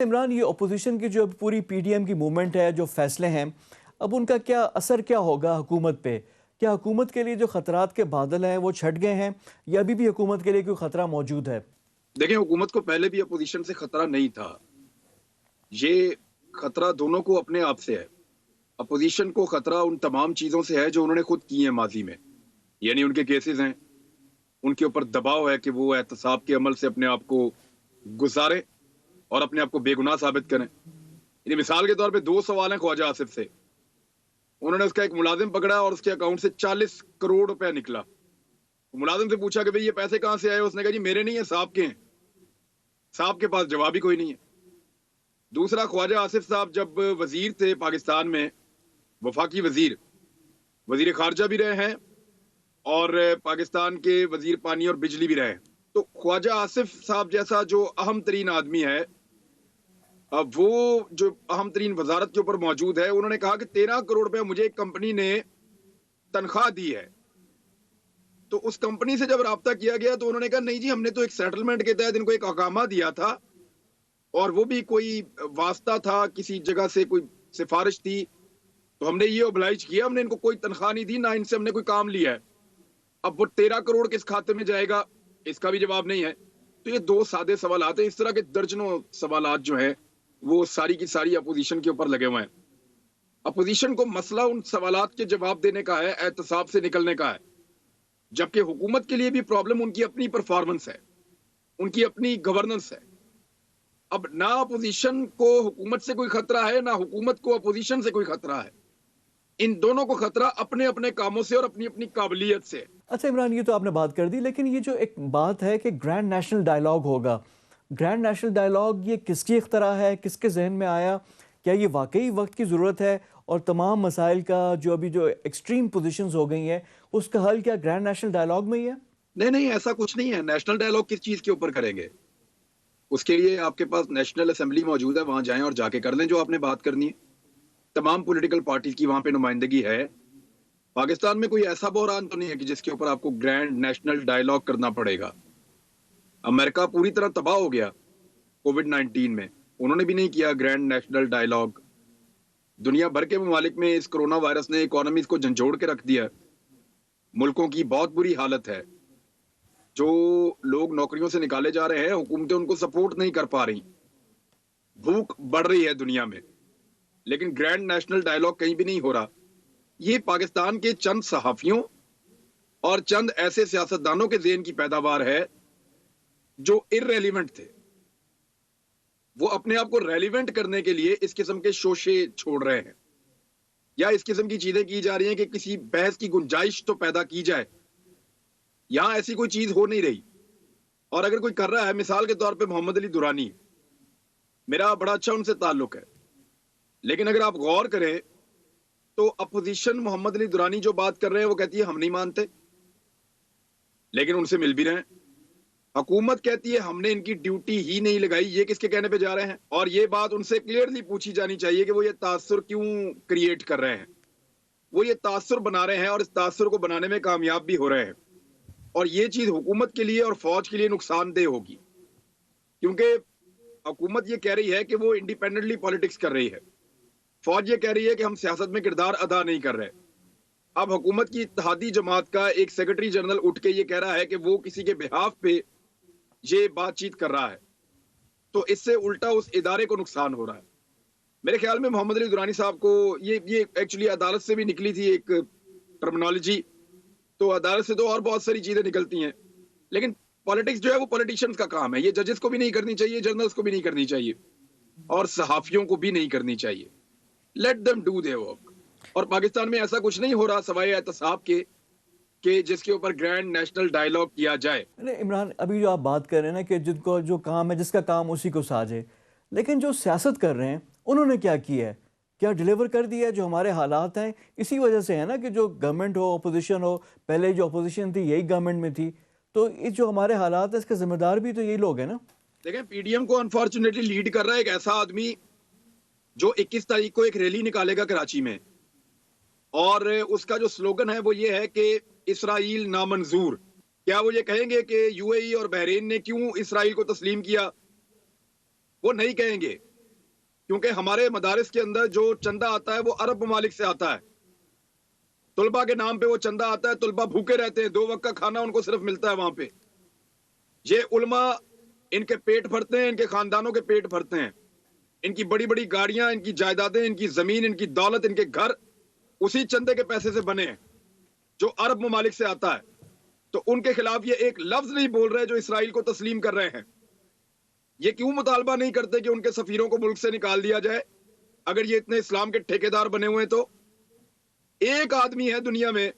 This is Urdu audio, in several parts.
عمران، یہ اپوزیشن کی جو پوری پی ٹی ایم کی موومنٹ ہے، جو فیصلے ہیں، اب ان کا کیا اثر کیا ہوگا حکومت پہ؟ کیا حکومت کے لیے جو خطرات کے بادل ہیں وہ چھٹ گئے ہیں یا ابھی بھی حکومت کے لیے کوئی خطرہ موجود ہے؟ دیکھیں، حکومت کو پہلے بھی اپوزیشن سے خطرہ نہیں تھا. یہ خطرہ دونوں کو اپنے آپ سے ہے. اپوزیشن کو خطرہ ان تمام چیزوں سے ہے جو انہوں نے خود کی ہیں ماضی میں، یعنی ان کے کیسز ہیں، ان کے اوپر دباؤ ہے کہ وہ احتساب کے عمل سے اپنے آپ کو گزاریں اور اپنے آپ کو بے گناہ ثابت کریں. یعنی مثال کے طور پہ 2 سوال ہیں خواجہ آصف سے. انہوں نے اس کا ایک ملازم پکڑا اور اس کے اکاؤنٹ سے 40 کروڑ روپے نکلا. ملازم سے پوچھا کہ بھئی یہ پیسے کہاں سے آئے؟ اس نے کہا جی میرے نہیں ہیں، صاحب کے ہیں. صاحب کے پاس جواب ہی کوئی نہیں ہے. دوسرا، خواجہ آصف صاحب جب وزیر تھے پاکستان میں، وفاقی وزیر خارجہ بھی رہے ہیں اور پاکستان کے وزیر پانی اور بجلی بھی رہے ہیں، تو خواجہ آصف صاحب جیسا جو اہم ترین آدمی ہے، اب وہ جو اہم ترین وزارت کے اوپر موجود ہے، انہوں نے کہا کہ 13 کروڑ روپے مجھے ایک کمپنی نے تنخواہ دی ہے. تو اس کمپنی سے جب رابطہ کیا گیا تو انہوں نے کہا نہیں جی، ہم نے تو ایک سیٹلمنٹ کے تحت ان کو ایک اقامہ دیا تھا اور وہ بھی کوئی واسطہ تھا، کسی جگہ سے کوئی سفارش تھی، تو ہم نے یہ اوبلائج کیا، ہم نے ان کو کوئی تنخواہ نہیں دی، نہ ان سے ہم نے کوئی کام لیا ہے. اب وہ 13 کروڑ کس کھاتے میں جائے گا، اس کا بھی جواب نہیں ہے. تو یہ 2 سادے سوالات ہیں. اس طرح کے درجنوں سوالات جو ہیں وہ ساری کی ساری اپوزیشن کے اوپر لگے ہوئے ہیں. اپوزیشن کو مسئلہ ان سوالات کے جواب دینے کا ہے، احتساب سے نکلنے کا ہے، جبکہ حکومت کے لیے بھی پرابلم ان کی اپنی پرفارمنس ہے، ان کی اپنی گورننس ہے. اب نہ اپوزیشن کو حکومت سے کوئی خطرہ ہے، نہ حکومت کو اپوزیشن سے کوئی خطرہ ہے. ان دونوں کو خطرہ اپنے اپنے کاموں سے اور اپنی اپنی قابلیت سے. اچھا عمران، یہ تو آپ نے بات کر دی، لیکن یہ جو ایک بات ہے کہ گرینڈ نیشنل ڈائیلاگ ہوگا، گرینڈ نیشنل ڈائیلاگ یہ کس کی اختراع ہے، کس کے ذہن میں آیا؟ کیا یہ واقعی وقت کی ضرورت ہے اور تمام مسائل کا جو ابھی جو ایکسٹریم پوزیشنز ہو گئی ہیں اس کا حل کیا گرینڈ نیشنل ڈائیلاگ میں ہی ہے؟ نہیں، ایسا کچھ نہیں ہے. نیشنل ڈائیلاگ کس چیز کے اوپر کریں گے؟ اس کے لیے آپ کے پاس نیشنل اسمبلی موجود ہے، وہاں جائیں اور جا کے کر لیں جو آپ نے بات کرنی ہے. تمام پولیٹیکل پارٹیز کی وہاں پہ نمائندگی ہے. پاکستان میں کوئی ایسا بحران تو نہیں ہے کہ جس کے اوپر آپ کو گرینڈ نیشنل ڈائیلاگ کرنا پڑے گا. امریکہ پوری طرح تباہ ہو گیا کووڈ-19 میں، انہوں نے بھی نہیں کیا گرینڈ نیشنل ڈائیلاگ. دنیا بھر کے ممالک میں اس کرونا وائرس نے اکانومیز کو جھنجھوڑ کے رکھ دیا. ملکوں کی بہت بری حالت ہے. جو لوگ نوکریوں سے نکالے جا رہے ہیں، حکومتیں ان کو سپورٹ نہیں کر پا رہی. بھوک بڑھ رہی ہے دنیا میں، لیکن گرینڈ نیشنل ڈائیلاگ کہیں بھی نہیں ہو رہا. یہ پاکستان کے چند صحافیوں اور چند ایسے سیاستدانوں کے ذہن کی پیداوار ہے جو ارریلیونٹ تھے. وہ اپنے آپ کو ریلیونٹ کرنے کے لیے اس قسم کے شوشے چھوڑ رہے ہیں، یا اس قسم کی چیزیں کی جا رہی ہیں کہ کسی بحث کی گنجائش تو پیدا کی جائے. یہاں ایسی کوئی چیز ہو نہیں رہی. اور اگر کوئی کر رہا ہے، مثال کے طور پہ محمد علی درانی، میرا بڑا اچھا ان سے تعلق ہے، لیکن اگر آپ غور کریں تو اپوزیشن محمد علی درانی جو بات کر رہے ہیں وہ کہتی ہے ہم نہیں مانتے، لیکن ان سے مل بھی رہے ہیں. حکومت کہتی ہے ہم نے ان کی ڈیوٹی ہی نہیں لگائی. یہ کس کے کہنے پہ جا رہے ہیں؟ اور یہ بات ان سے کلیئرلی پوچھی جانی چاہیے کہ وہ یہ تاثر کیوں کریٹ کر رہے ہیں. وہ یہ تاثر بنا رہے ہیں اور اس تاثر کو بنانے میں کامیاب بھی ہو رہے ہیں. اور یہ چیز حکومت کے لیے اور فوج کے لیے نقصان دہ ہوگی، کیونکہ حکومت یہ کہہ رہی ہے کہ وہ انڈیپینڈنٹلی پالیٹکس کر رہی ہے، فوج یہ کہہ رہی ہے کہ ہم سیاست میں کردار ادا نہیں کر رہے. اب حکومت کی اتحادی جماعت کا ایک سیکرٹری جنرل اٹھ کے یہ کہہ رہا ہے کہ وہ کسی کے بہاف پہ یہ بات چیت کر رہا ہے، تو اس سے الٹا اس ادارے کو نقصان ہو رہا ہے. میرے خیال میں محمد علی درانی صاحب کو یہ ایکچولی عدالت سے بھی نکلی تھی ایک ٹرمنالوجی، تو عدالت سے تو اور بہت ساری چیزیں نکلتی ہیں، لیکن پالیٹکس جو ہے وہ پولیٹیشینز کا کام ہے. یہ ججز کو بھی نہیں کرنی چاہیے، جرنلز کو بھی نہیں کرنی چاہیے، اور صحافیوں کو بھی نہیں کرنی چاہیے. Let them do their work. اور پاکستان میں ایسا کچھ نہیں ہو رہا سوائے احتساب کے کہ جس کے اوپر گرینڈ نیشنل ڈائیلاگ کیا جائے. عمران، ابھی جو آپ بات کر رہے ہیں نا کہ جن کو جو کام ہے، جس کا کام اسی کو ساجے، لیکن جو سیاست کر رہے ہیں انہوں نے کیا کیا ہے؟ کیا ڈیلیور کر دیا ہے؟ جو ہمارے حالات ہیں اسی وجہ سے ہے نا کہ جو گورنمنٹ ہو اپوزیشن ہو، پہلے جو اپوزیشن تھی یہی گورنمنٹ میں تھی، تو یہ جو ہمارے حالات ہیں اس کے ذمہ دار بھی تو یہی لوگ ہیں نا. دیکھیں، پی ڈی ایم کو انفارچونیٹلی لیڈ کر رہا ہے ایک ایسا آدمی جو 21 تاریخ کو ایک ریلی نکالے گا کراچی میں، اور اس کا جو سلوگن ہے وہ یہ ہے کہ اسرائیل نامنظور. کیا وہ یہ کہیں گے کہ یو اے ای اور بحرین نے کیوں اسرائیل کو تسلیم کیا؟ وہ نہیں کہیں گے. کیونکہ ہمارے مدارس کے اندر جو چندہ آتا ہے وہ عرب ممالک سے آتا ہے. طلبہ کے نام پہ وہ چندہ آتا ہے, طلبہ بھوکے رہتے ہیں, 2 وقت کا کھانا ان کو صرف ملتا ہے وہاں پہ. یہ علماء ان کے پیٹ بھرتے ہیں, ان کے خاندانوں کے پیٹ بھرتے ہیں, ان کی بڑی بڑی گاڑیاں, ان کی جائیدادیں, ان کی زمین, ان کی دولت, ان کے گھر اسی چندے کے پیسے سے بنے ہیں جو عرب ممالک سے آتا ہے. تو ان کے خلاف یہ ایک لفظ نہیں بول رہے جو اسرائیل کو تسلیم کر رہے ہیں. یہ کیوں مطالبہ نہیں کرتے کہ ان کے سفیروں کو ملک سے نکال دیا جائے اگر یہ اتنے اسلام کے ٹھیکیدار بنے ہوئے ہیں؟ تو ایک آدمی ہے دنیا میں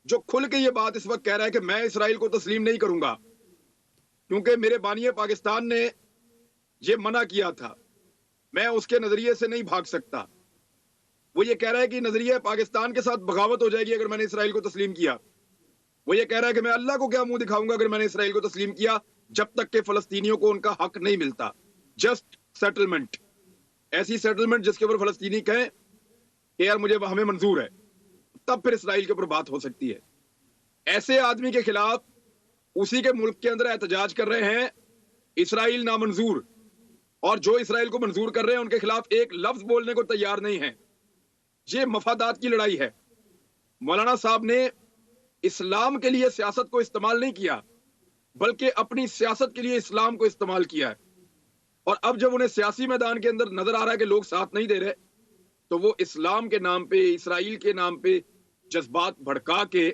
جو کھل کے یہ بات اس وقت کہہ رہا ہے کہ میں اسرائیل کو تسلیم نہیں کروں گا کیونکہ میرے بانی پاکستان نے یہ منع کیا تھا, میں اس کے نظریے سے نہیں بھاگ سکتا. وہ یہ کہہ رہا ہے کہ نظریہ پاکستان کے ساتھ بغاوت ہو جائے گی اگر میں نے اسرائیل کو تسلیم کیا. وہ یہ کہہ رہا ہے کہ میں اللہ کو کیا منہ دکھاؤں گا اگر میں نے اسرائیل کو تسلیم کیا, جب تک کہ فلسطینیوں کو ان کا حق نہیں ملتا. جسٹ سیٹلمنٹ, ایسی سیٹلمنٹ جس کے اوپر فلسطینی کہیں کہ یار مجھے ہمیں منظور ہے, تب پھر اسرائیل کے اوپر بات ہو سکتی ہے. ایسے آدمی کے خلاف اسی کے ملک کے اندر احتجاج کر رہے ہیں اسرائیل نامنظور, اور جو اسرائیل کو منظور کر رہے ہیں ان کے خلاف ایک لفظ بولنے کو تیار نہیں ہے. یہ مفادات کی لڑائی ہے. مولانا صاحب نے اسلام کے لیے سیاست کو استعمال نہیں کیا بلکہ اپنی سیاست کے لیے اسلام کو استعمال کیا ہے. اور اب جب انہیں سیاسی میدان کے اندر نظر آ رہا ہے کہ لوگ ساتھ نہیں دے رہے تو وہ اسلام کے نام پہ, اسرائیل کے نام پہ جذبات بھڑکا کے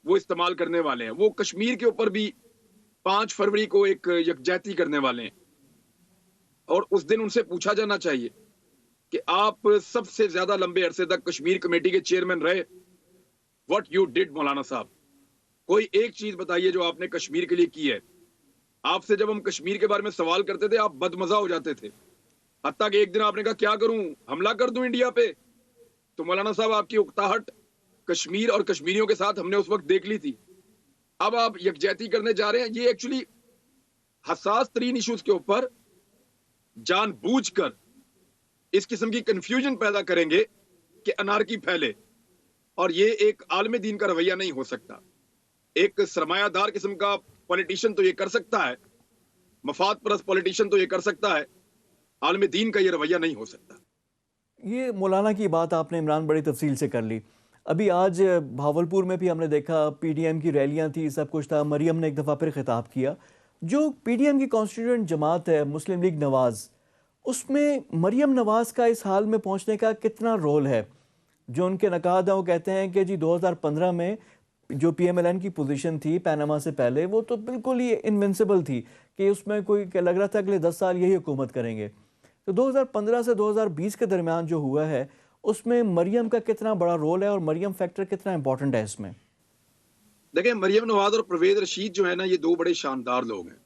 وہ استعمال کرنے والے ہیں. وہ کشمیر کے اوپر بھی 5 فروری کو ایک یکجہتی کرنے والے ہیں, اور اس دن ان سے پوچھا جانا چاہیے کہ آپ سب سے زیادہ لمبے عرصے تک کشمیر کمیٹی کے چیئرمین رہے, واٹ یو ڈیڈ مولانا صاحب, کوئی ایک چیز بتائیے جو آپ نے کشمیر کے لیے کی ہے. آپ سے جب ہم کشمیر کے بارے میں سوال کرتے تھے آپ بدمزہ ہو جاتے تھے, حتیٰ کہ ایک دن آپ نے کہا کیا کروں, حملہ کر دوں انڈیا پہ. تو مولانا صاحب آپ کی اکتاہٹ کشمیر اور کشمیریوں کے ساتھ ہم نے اس وقت دیکھ لی تھی. اب آپ یکجہتی کرنے جا رہے ہیں. یہ ایکچولی حساس ترین ایشوز کے اوپر جان بوجھ کر اس قسم کی کنفیوژن پیدا کریں گے کہ انارکی پھیلے, اور یہ ایک عالم دین کا رویہ نہیں ہو سکتا. ایک سرمایہ دار قسم کا پولیٹیشین تو یہ کر سکتا ہے, مفاد پرست پولیٹیشین تو یہ کر سکتا ہے, عالم دین کا یہ رویہ نہیں ہو سکتا. یہ مولانا کی بات آپ نے عمران بڑی تفصیل سے کر لی. ابھی آج بھاولپور میں بھی ہم نے دیکھا پی ڈی ایم کی ریلیاں تھی, سب کچھ تھا. مریم نے ایک دفعہ پھر خطاب کیا. جو پی ڈی ایم کی کانسٹیٹیوئنٹ جماعت ہے مسلم لیگ نواز, اس میں مریم نواز کا اس حال میں پہنچنے کا کتنا رول ہے؟ جو ان کے نقاد ہیں وہ کہتے ہیں کہ جی 2015 میں جو پی ایم ایل این کی پوزیشن تھی پیناما سے پہلے وہ تو بالکل ہی انوینسیبل تھی کہ اس میں کوئی کہ لگ رہا تھا اگلے 10 سال یہی حکومت کریں گے. تو 2015 سے 2020 کے درمیان جو ہوا ہے اس میں مریم کا کتنا بڑا رول ہے اور مریم فیکٹر کتنا امپورٹنٹ ہے اس میں؟ دیکھیں, مریم نواز اور پرویز رشید جو ہے نا, یہ 2 بڑے شاندار لوگ ہیں.